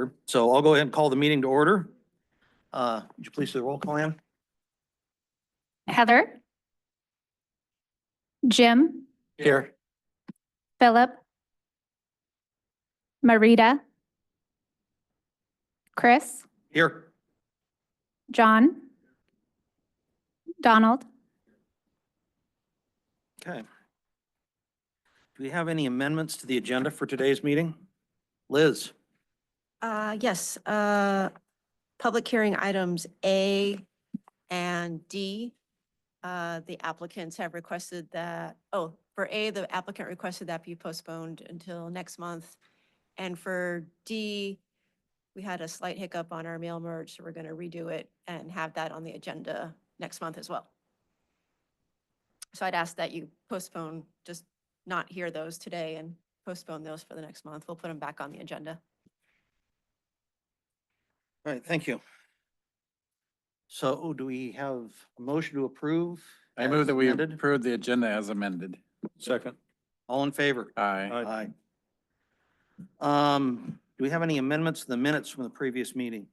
order. So I'll go ahead and call the meeting to order. Would you please do the roll call, Ann? Heather, Jim, Here. Philip, Marita, Chris, Here. John, Donald. Okay. Do we have any amendments to the agenda for today's meeting? Liz? Yes, public hearing items A and D. The applicants have requested that, for A, the applicant requested that be postponed until next month. And for D, we had a slight hiccup on our mail merge, so we're going to redo it and have that on the agenda next month as well. So I'd ask that you postpone, just not hear those today and postpone those for the next month. We'll put them back on the agenda. All right, thank you. So do we have a motion to approve? I move as that we amended? approve the agenda as amended. Second. All in favor? Aye. Aye. Do we have any amendments to the minutes from the previous meeting?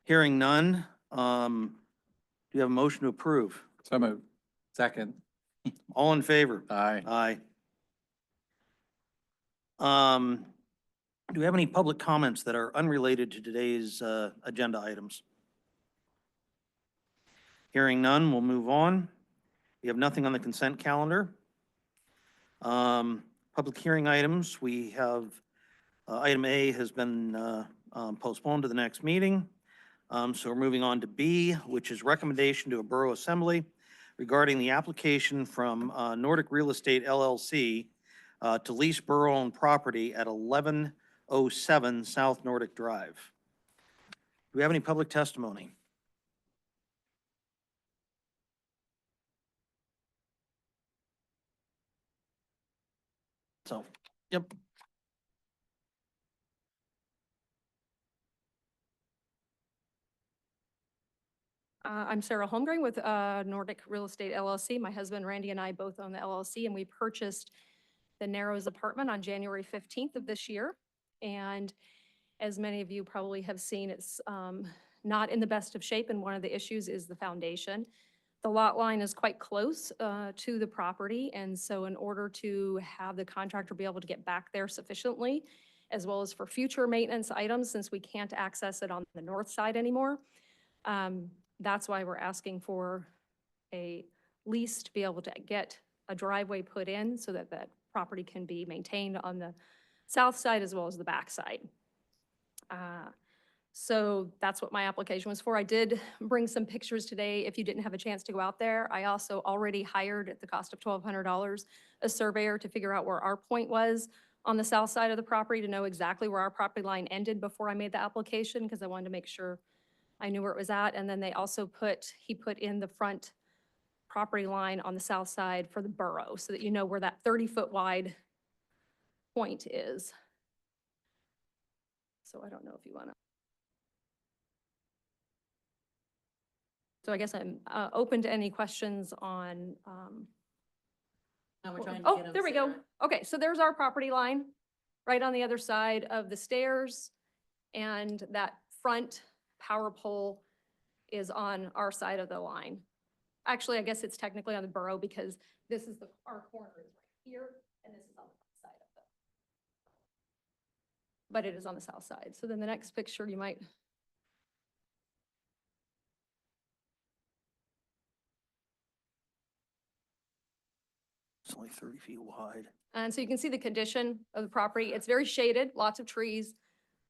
Hearing none, do you have a motion to approve? So moved. Second. All in favor? Aye. Aye. Do we have any public comments that are unrelated to today's agenda items? Hearing none, we'll move on. We have nothing on the consent calendar. Public hearing items, we have, item A has been postponed to the next meeting. So we're moving on to B, which is recommendation to a Borough Assembly regarding the application from Nordic Real Estate LLC to lease borough-owned property at 1107 South Nordic Drive. Do we have any public testimony? So, yep. I'm Sarah Holmgren with Nordic Real Estate LLC. My husband Randy and I both own the LLC, and we purchased the Narrows apartment on January 15th of this year. And as many of you probably have seen, it's not in the best of shape, and one of the issues is the foundation. The lot line is quite close to the property, and so in order to have the contractor be able to get back there sufficiently, as well as for future maintenance items, since we can't access it on the north side anymore, that's why we're asking for a lease to be able to get a driveway put in so that that property can be maintained on the south side as well as the back side. So that's what my application was for. I did bring some pictures today if you didn't have a chance to go out there. I also already hired at the cost of $1,200 a surveyor to figure out where our point was on the south side of the property to know exactly where our property line ended before I made the application, because I wanted to make sure I knew where it was at. And then they also he put in the front property line on the south side for the borough so that you know where that 30-foot wide point is. So I don't know if you want to. So I guess I'm open to any questions on, oh, there we go. Okay, so there's our property line right on the other side of the stairs. And that front power pole is on our side of the line. Actually, I guess it's technically on the borough because this is our corner is right here and this is on the front side of it. But it is on the south side. So then the next picture you might. It's only 30 feet wide. And so you can see the condition of the property. It's very shaded, lots of trees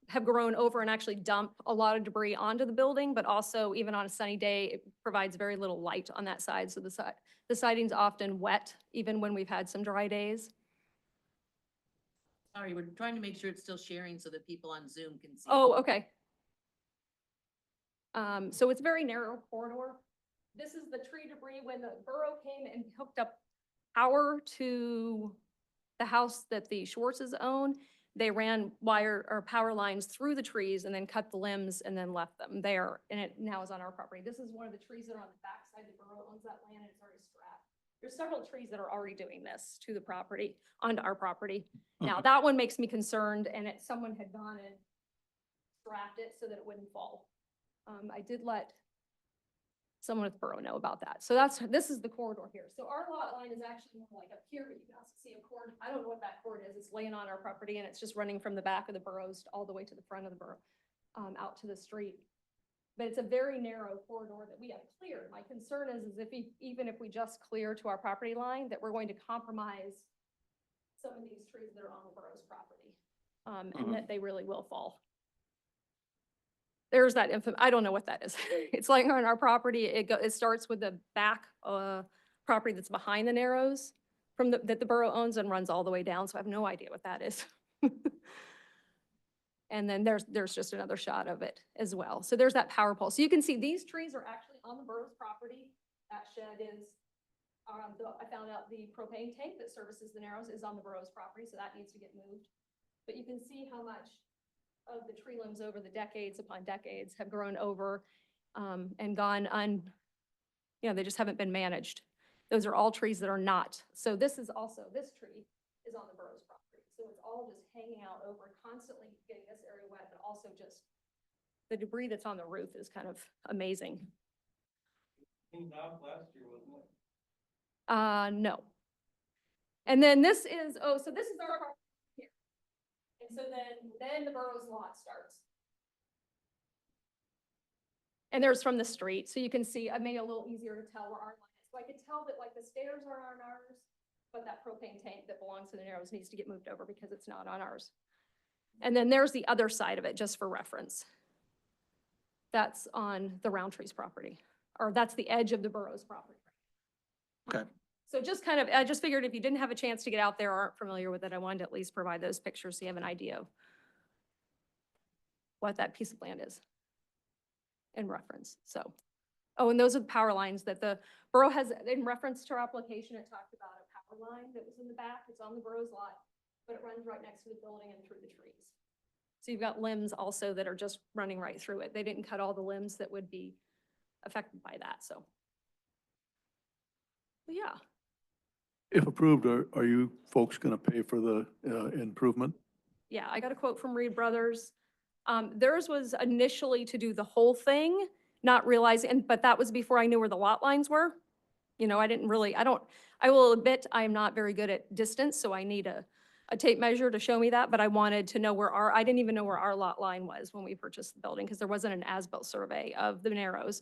have grown over and actually dump a lot of debris onto the building, but also even on a sunny day, it provides very little light on that side. So the siding's often wet, even when we've had some dry days. Sorry, we're trying to make sure it's still sharing so that people on Zoom can see. Oh, okay. So it's a very narrow corridor. This is the tree debris when the borough came and hooked up power to the house that the Schwartzes own. They ran wire or power lines through the trees and then cut the limbs and then left them there. And it now is on our property. This is one of the trees that are on the back side. The borough owns that land and it's already strapped. There's several trees that are already doing this to the property, onto our property. Now, that one makes me concerned, and someone had gone and strapped it so that it wouldn't fall. I did let someone with Borough know about that. So this is the corridor here. So our lot line is actually more like up here, but you can also see a cord. I don't know what that cord is. It's laying on our property and it's just running from the back of the boroughs all the way to the front of the borough, out to the street. But it's a very narrow corridor that we have cleared. My concern is if even if we just clear to our property line, that we're going to compromise some of these trees that are on the borough's property, and that they really will fall. There's that I don't know what that is. It's like on our property, it starts with the back, property that's behind the Narrows that the borough owns and runs all the way down, so I have no idea what that is. And then there's just another shot of it as well. So there's that power pole. So you can see these trees are actually on the borough's property. That shed is, I found out the propane tank that services the Narrows is on the borough's property, so that needs to get moved. But you can see how much of the tree limbs over the decades upon decades have grown over, and gone they just haven't been managed. Those are all trees that are not. So this tree is on the borough's property. So it's all just hanging out over, constantly getting this area wet, but also just the debris that's on the roof is kind of amazing. Cleaned out last year, wasn't it? No. And then this is our property here. And so then the borough's lot starts. And there's from the street, so you can see, I made it a little easier to tell where our line is. So I could tell that like the stairs are on ours, but that propane tank that belongs to the Narrows needs to get moved over because it's not on ours. And then there's the other side of it, just for reference. That's on the Roundtree's property, or that's the edge of the borough's property. Okay. So I just figured if you didn't have a chance to get out there or aren't familiar with it, I wanted to at least provide those pictures so you have an idea of what that piece of land is in reference. So, and those are the power lines that the borough has, in reference to our application, it talked about a power line that was in the back. It's on the borough's lot, but it runs right next to the building and through the trees. So you've got limbs also that are just running right through it. They didn't cut all the limbs that would be affected by that, so. But yeah. If approved, are you folks going to pay for the improvement? Yeah, I got a quote from Reed Brothers. Theirs was initially to do the whole thing, not realizing, but that was before I knew where the lot lines were. I will admit I'm not very good at distance, so I need a tape measure to show me that, but I wanted to know I didn't even know where our lot line was when we purchased the building because there wasn't an as-built survey of the Narrows.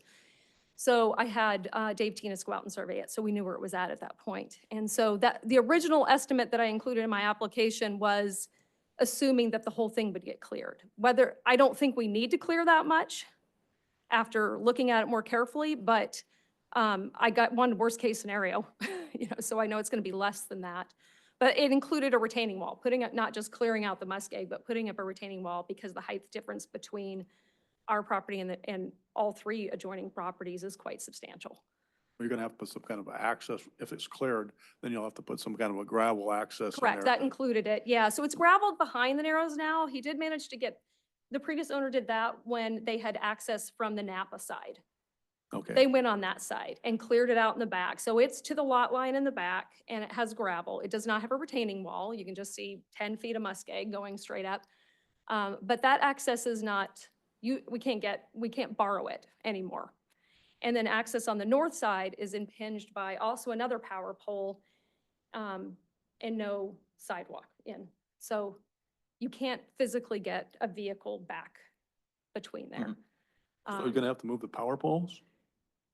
So I had Dave Tinas go out and survey it, so we knew where it was at that point. And so the original estimate that I included in my application was assuming that the whole thing would get cleared. I don't think we need to clear that much after looking at it more carefully, but I got one worst case scenario, so I know it's going to be less than that. But it included a retaining wall, not just clearing out the muskeg, but putting up a retaining wall because the height difference between our property and all three adjoining properties is quite substantial. You're going to have to put some kind of access. If it's cleared, then you'll have to put some kind of a gravel access in Correct, there. that included it, yeah. So it's gravelled behind the Narrows now. He did manage to the previous owner did that when they had access from the Napa side. Okay. They went on that side and cleared it out in the back. So it's to the lot line in the back and it has gravel. It does not have a retaining wall. You can just see 10 feet of muskeg going straight up. But that access is not, we can't borrow it anymore. And then access on the north side is impinged by also another power pole, and no sidewalk in. So you can't physically get a vehicle back between there. So you're going to have to move the power poles?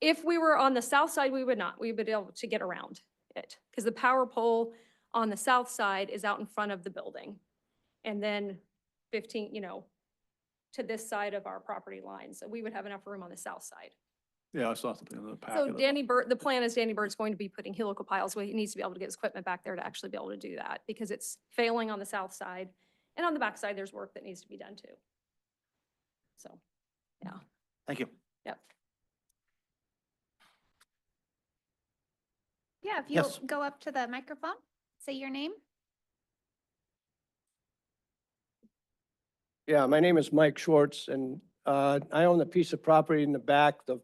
If we were on the south side, we would not. We would be able to get around it because the power pole on the south side is out in front of the building. And then 15, to this side of our property line. So we would have enough room on the south side. Yeah, I saw something in the So packet. the plan is Danny Bird's going to be putting helical piles where he needs to be able to get his equipment back there to actually be able to do that because it's failing on the south side. And on the back side, there's work that needs to be done too. So, yeah. Thank you. Yep. Yeah, if you'll Yes. go up to the microphone, say your name. Yeah, my name is Mike Schwartz, and I own a piece of property in the back, the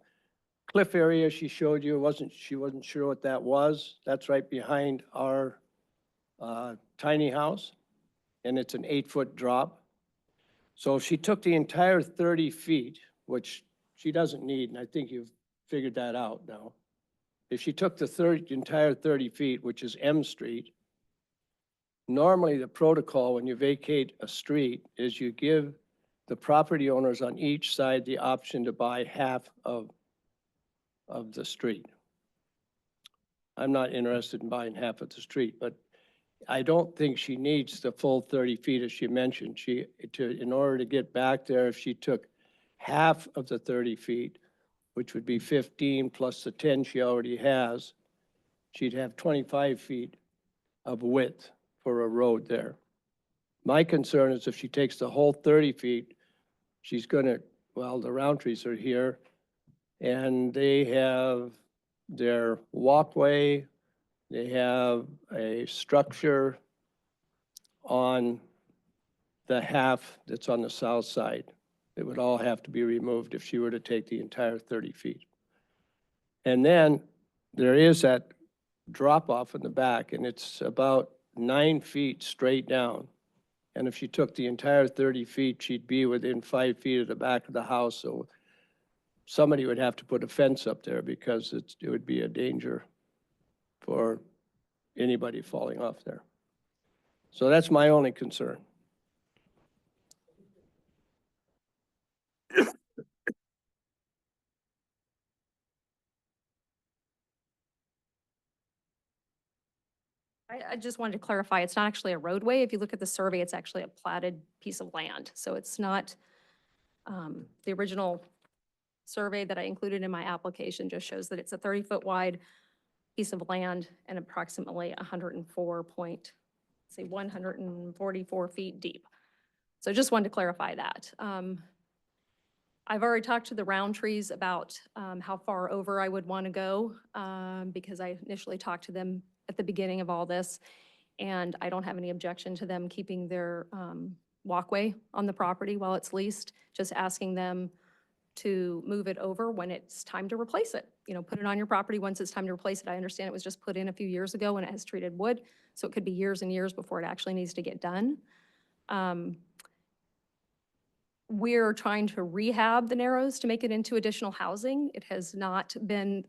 cliff area she showed you, she wasn't sure what that was. That's right behind our tiny house, and it's an 8-foot drop. So if she took the entire 30 feet, which she doesn't need, and I think you've figured that out now. If she took the entire 30 feet, which is M Street, normally the protocol when you vacate a street is you give the property owners on each side the option to buy half of the street. I'm not interested in buying half of the street, but I don't think she needs the full 30 feet as she mentioned. In order to get back there, if she took half of the 30 feet, which would be 15 plus the 10 she already has, she'd have 25 feet of width for a road there. My concern is if she takes the whole 30 feet, she's gonna, well, the Roundtrees are here, and they have their walkway, they have a structure on the half that's on the south side. It would all have to be removed if she were to take the entire 30 feet. And then there is that drop off in the back, and it's about 9 feet straight down. And if she took the entire 30 feet, she'd be within 5 feet of the back of the house. So somebody would have to put a fence up there because it would be a danger for anybody falling off there. So that's my only concern. I just wanted to clarify, it's not actually a roadway. If you look at the survey, it's actually a platted piece of land. So it's not, the original survey that I included in my application just shows that it's a 30-foot wide piece of land and approximately 144 feet deep. So just wanted to clarify that. I've already talked to the Roundtrees about how far over I would want to go because I initially talked to them at the beginning of all this, and I don't have any objection to them keeping their walkway on the property while it's leased, just asking them to move it over when it's time to replace it. You know, put it on your property once it's time to replace it. I understand it was just put in a few years ago and it has treated wood, so it could be years and years before it actually needs to get done. We're trying to rehab the Narrows to make it into additional housing. It has not been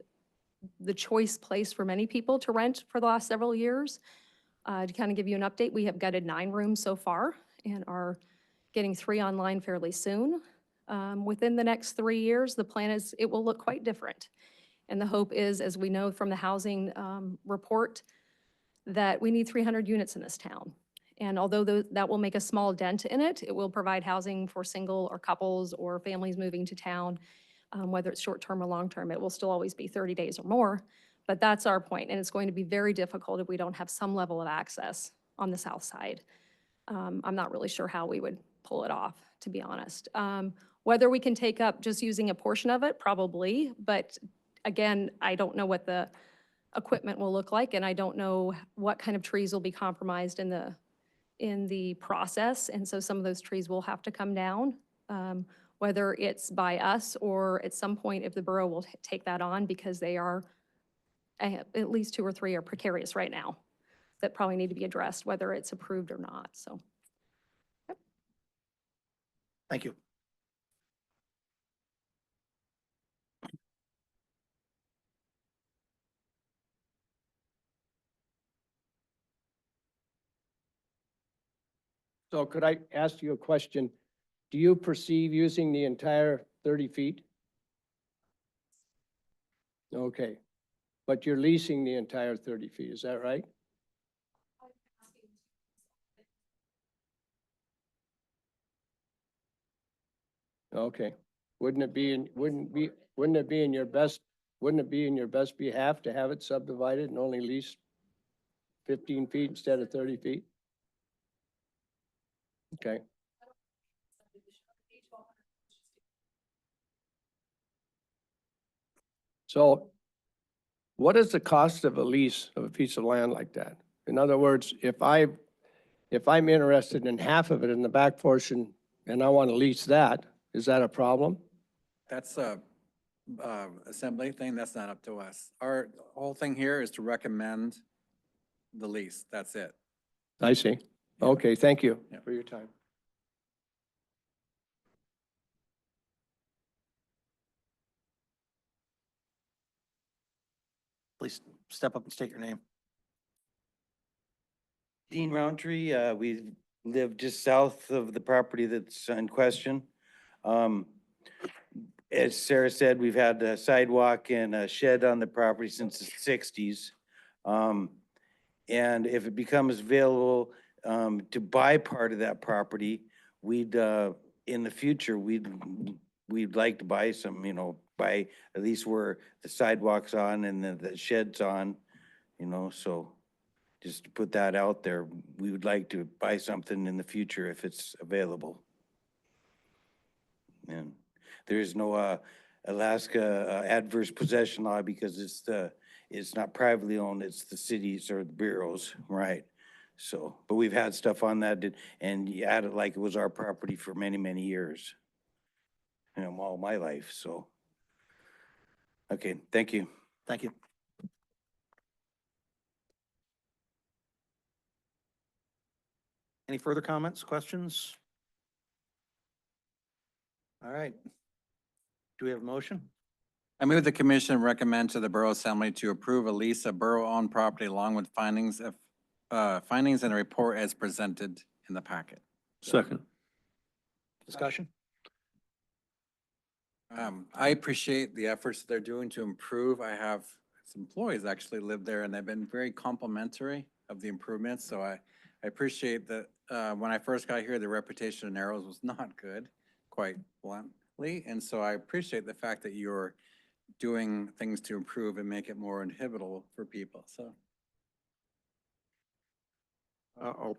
the choice place for many people to rent for the last several years. To kind of give you an update, we have gutted 9 rooms so far and are getting 3 online fairly soon. Within the next 3 years, the plan is it will look quite different. And the hope is, as we know from the housing report, that we need 300 units in this town. And although that will make a small dent in it, it will provide housing for single or couples or families moving to town, whether it's short-term or long-term. It will still always be 30 days or more, but that's our point. And it's going to be very difficult if we don't have some level of access on the south side. I'm not really sure how we would pull it off, to be honest. Whether we can take up just using a portion of it, probably, but again, I don't know what the equipment will look like, and I don't know what kind of trees will be compromised in the process, and so some of those trees will have to come down, whether it's by us or at some point if the borough will take that on, because they are, at least 2 or 3 are precarious right now that probably need to be addressed, whether it's approved or not, so. Thank you. So could I ask you a question? Do you perceive using the entire 30 feet? Okay, but you're leasing the entire 30 feet, is that right? Okay, wouldn't it be in your best behalf to have it subdivided and only lease 15 feet instead of 30 feet? Okay. So what is the cost of a lease of a piece of land like that? In other words, if I'm interested in half of it in the back portion and I want to lease that, is that a problem? That's a assembly thing, that's not up to us. Our whole thing here is to recommend the lease. That's it. I see. Okay, thank you Yeah. for your time. Please step up and state your name. Dean Roundtree, we live just south of the property that's in question. As Sarah said, we've had a sidewalk and a shed on the property since the sixties. And if it becomes available, to buy part of that property, we'd, in the future, we'd like to buy some, buy at least where the sidewalk's on and the shed's on, so just to put that out there, we would like to buy something in the future if it's available. And there is no Alaska adverse possession law because it's not privately owned, it's the cities or the bureaus, right? So, but we've had stuff on that and you add it like it was our property for many, many years. All my life, so. Okay, thank you. Thank you. Any further comments, questions? All right. Do we have a motion? I move the commission recommend to the Borough Assembly to approve a lease of borough-owned property along with findings and a report as presented in the packet. Second. Discussion? I appreciate the efforts they're doing to improve. I have some employees actually live there and they've been very complimentary of the improvements. So I appreciate that, when I first got here, the reputation of Narrows was not good, quite bluntly. And so I appreciate the fact that you're doing things to improve and make it more inhabitable for people, so. I'll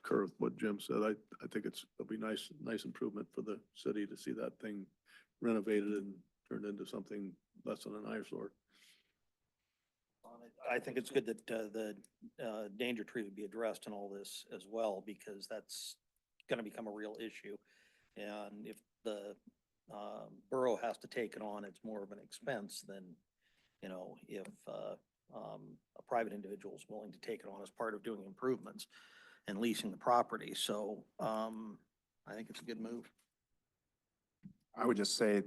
concur with what Jim said. I think it'll be nice improvement for the city to see that thing renovated and turned into something less than an eyesore. I think it's good that the danger tree would be addressed in all this as well, because that's going to become a real issue. And if the borough has to take it on, it's more of an expense than, if a private individual is willing to take it on as part of doing improvements and leasing the property. So I think it's a good move. I would just say,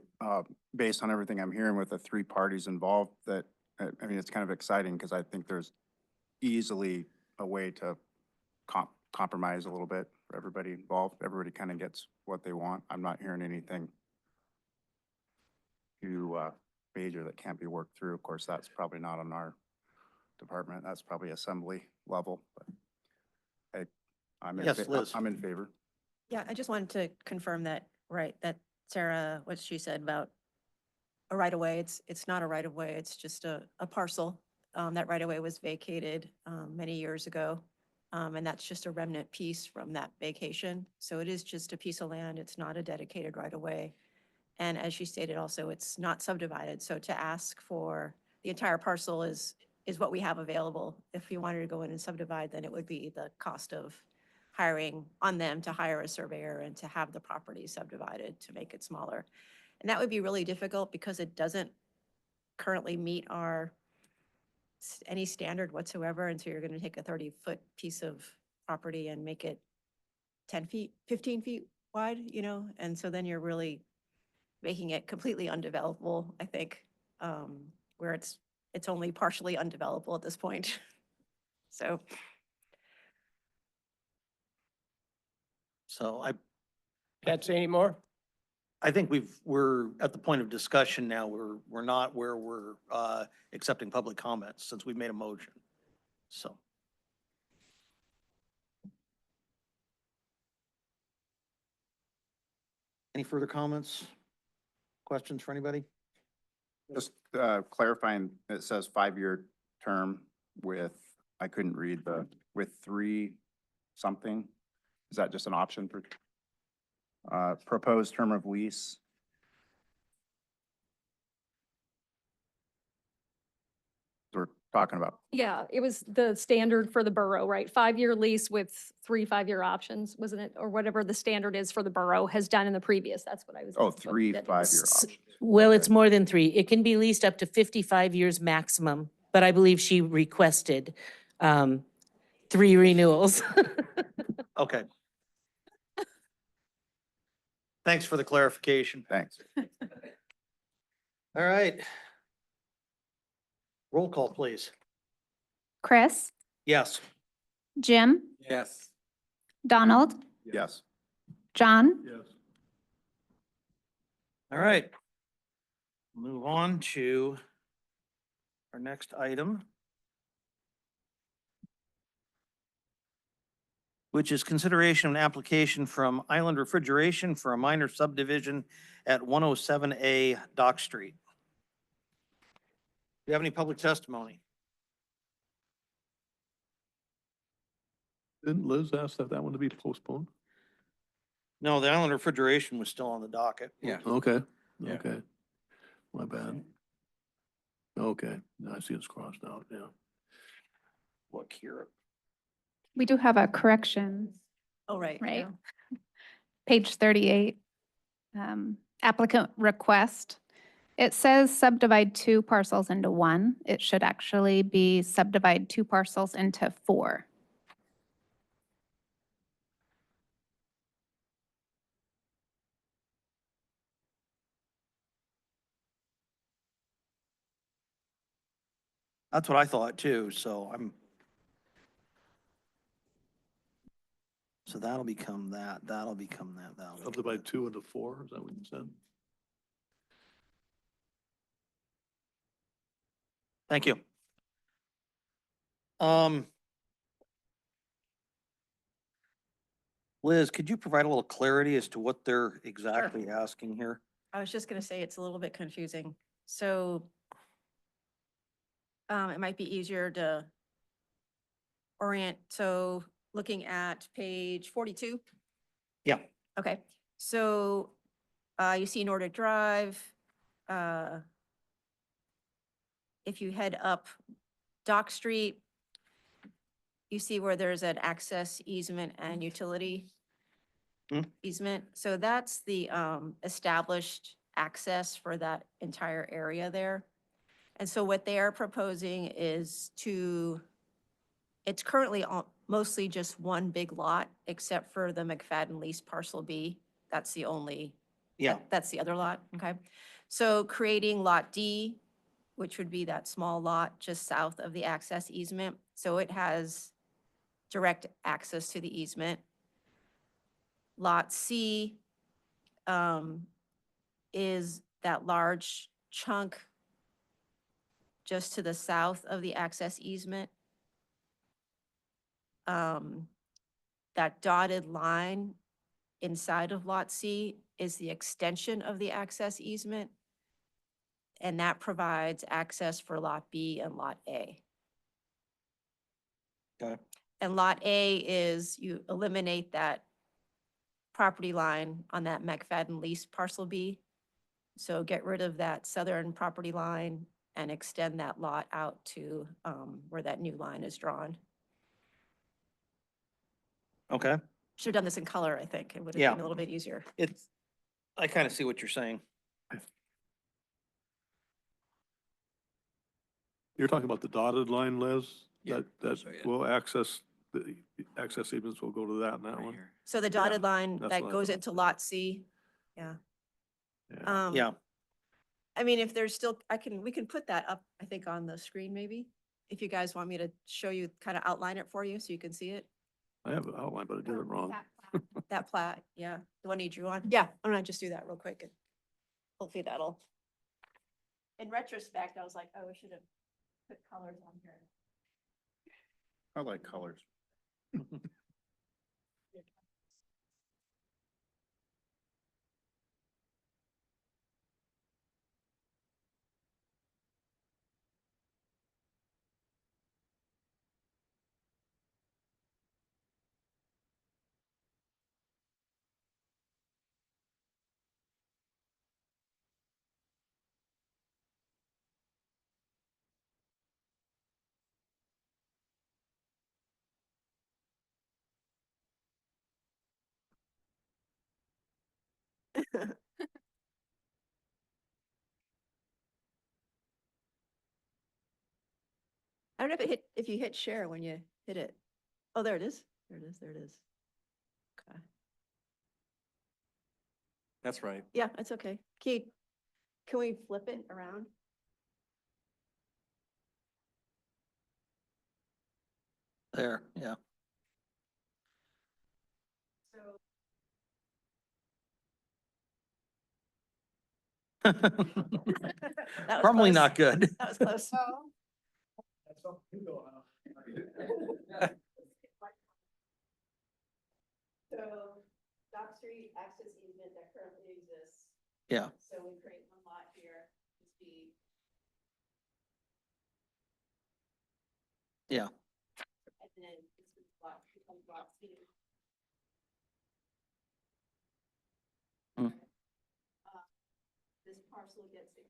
based on everything I'm hearing with the three parties involved, that, I mean, it's kind of exciting because I think there's easily a way to compromise a little bit for everybody involved. Everybody kind of gets what they want. I'm not hearing anything too major that can't be worked through. Of course, that's probably not on our department. That's probably assembly level. But Yes, Liz. I'm in favor. Yeah, I just wanted to confirm that, right, that Sarah, what she said about a right of way, it's not a right of way, it's just a parcel. That right of way was vacated many years ago. And that's just a remnant piece from that vacation. So it is just a piece of land. It's not a dedicated right of way. And as she stated also, it's not subdivided. So to ask for the entire parcel is what we have available. If you wanted to go in and subdivide, then it would be the cost of hiring on them to hire a surveyor and to have the property subdivided to make it smaller. And that would be really difficult because it doesn't currently meet any standard whatsoever. And so you're going to take a 30-foot piece of property and make it 10 feet, 15 feet wide, and so then you're really making it completely undevelopable, I think, where it's only partially undevelopable at this point. So. So Can't say any more? I think we're at the point of discussion now. We're not where we're accepting public comments since we've made a motion. So. Any further comments? Questions for anybody? Just clarifying, it says 5-year term with, I couldn't read with 3 something. Is that just an option for proposed term of lease? We're talking about. Yeah, it was the standard for the borough, right? 5-year lease with 3 5-year options, wasn't it? Or whatever the standard is for the borough has done in the previous. That's what I was. Oh, what 3 that 5-year is. options. Well, it's Okay. more than 3. It can be leased up to 55 years maximum, but I believe she requested 3 renewals. Okay. Thanks for the clarification. Thanks. All right. Roll call, please. Chris, Yes. Jim, Yes. Donald, Yes. John, Yes. All right. Move on to our next item, which is consideration of an application from Island Refrigeration for a minor subdivision at 107A Dock Street. Do you have any public testimony? Didn't Liz ask that one to be postponed? No, the Island Refrigeration was still on the docket. Yeah. Okay, Yeah. okay. My bad. Okay, now I see it's crossed out, yeah. Look here. we do have a correction, Oh, right. right? yeah. Page 38. Applicant request. It says subdivide 2 parcels into 1. It should actually be subdivide 2 parcels into 4. That's what I thought too, so so that'll become that, that'll become that, that'll. become Subdivide that. 2 into 4, is that what you said? Thank you. Um, Liz, could you provide a little clarity as to what they're exactly asking here? I was just gonna say it's a little bit confusing. So it might be easier to orient. So looking at page 42. Yeah. Okay, so you see Nordic Drive. If you head up Dock Street, you see where there's an access easement and utility Hmm. easement. So that's the established access for that entire area there. And so what they are proposing is it's currently mostly just one big lot, except for the McFadden lease parcel B. That's the only, Yeah, that's the other lot, okay? So creating Lot D, which would be that small lot just south of the access easement. So it has direct access to the easement. Lot C is that large chunk just to the south of the access easement. That dotted line inside of Lot C is the extension of the access easement. And that provides access for Lot B and Lot A. Okay. And Lot A is you eliminate that property line on that McFadden lease parcel B. So get rid of that southern property line and extend that lot out to where that new line is drawn. okay. Should have done this in color, I think. It would have Yeah. been a little bit easier. I kind of see what you're saying. You're talking about the dotted line, Liz? Yeah, That so, yeah. will access, the access easements will go to that and that one? So the dotted line that's that what I goes thought. into Lot C, yeah. Yeah. Yeah, I mean, if there's still, we can put that up, I think, on the screen maybe. If you guys want me to show you, kind of outline it for you so you can see it. I have it outlined, but I did it wrong. That plat, yeah, the one you drew on. Yeah, I'm gonna just do that real quick and hopefully that'll. In retrospect, I was like, oh, we should have put colors on here. I like colors. don't know if you hit share when you hit it. Oh, there it is. There it is. There it is. Okay. That's right. Yeah, it's okay. Can we flip it around? There, yeah. So That was Probably close. not good. That was close. So Dock Street access easement that currently exists. Yeah. So we create one lot here, just be. Yeah. And then this is lot, becomes lot C. Hmm. This parcel gets it.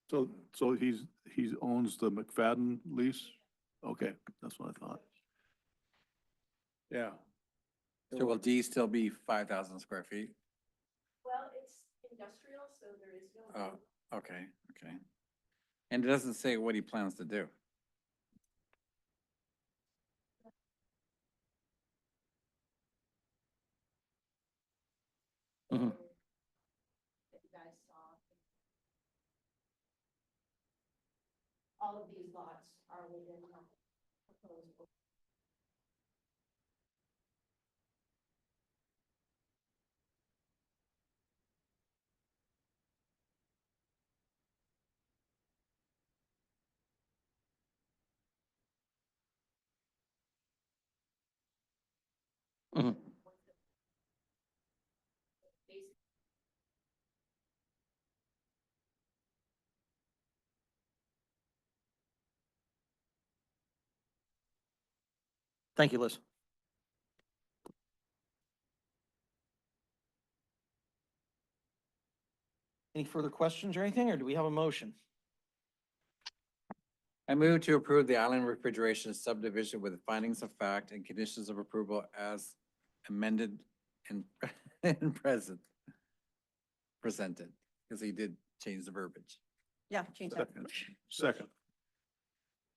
So he owns the McFadden lease? Okay, that's what I thought. Yeah. So will D still be 5,000 square feet? Well, it's industrial, so there is no. Oh, okay, okay. And it doesn't say what he plans to do. Mhm. That you guys saw. All of these lots are within the proposed. Mhm. Thank you, Liz. Any further questions or anything, or do we have a motion? I move to approve the Island Refrigeration subdivision with the findings of fact and conditions of approval as amended and, and presented, because he did change the verbiage. Yeah, change that. Second.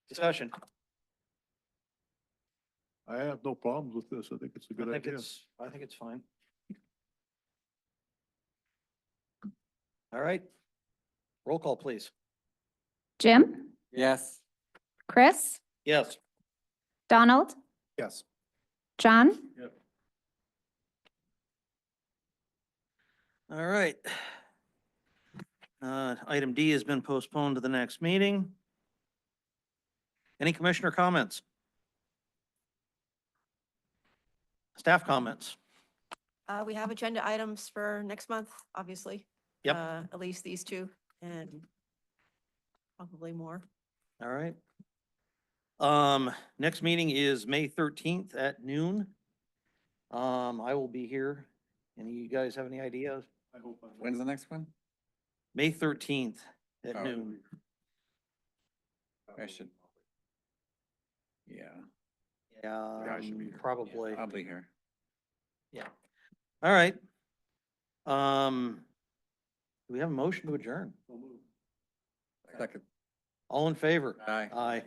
Discussion. I have no problems with this. I think it's a good idea. I think it's fine. All right. Roll call, please. Jim, Yes. Chris, Yes. Donald, Yes. John, All right. Item D has been postponed to the next meeting. Any commissioner comments? Staff comments? We have agenda items for next month, obviously. Yep. At least these two and probably more. All right. Next meeting is May 13th at noon. I will be here. Any of you guys have any ideas? I hope I'm. When's the next one? May 13th at Oh. noon. I should. Yeah, Yeah, I should be here. probably. I'll be here. Yeah. All right. Do we have a motion to adjourn? Second. All in favor? Aye. Aye.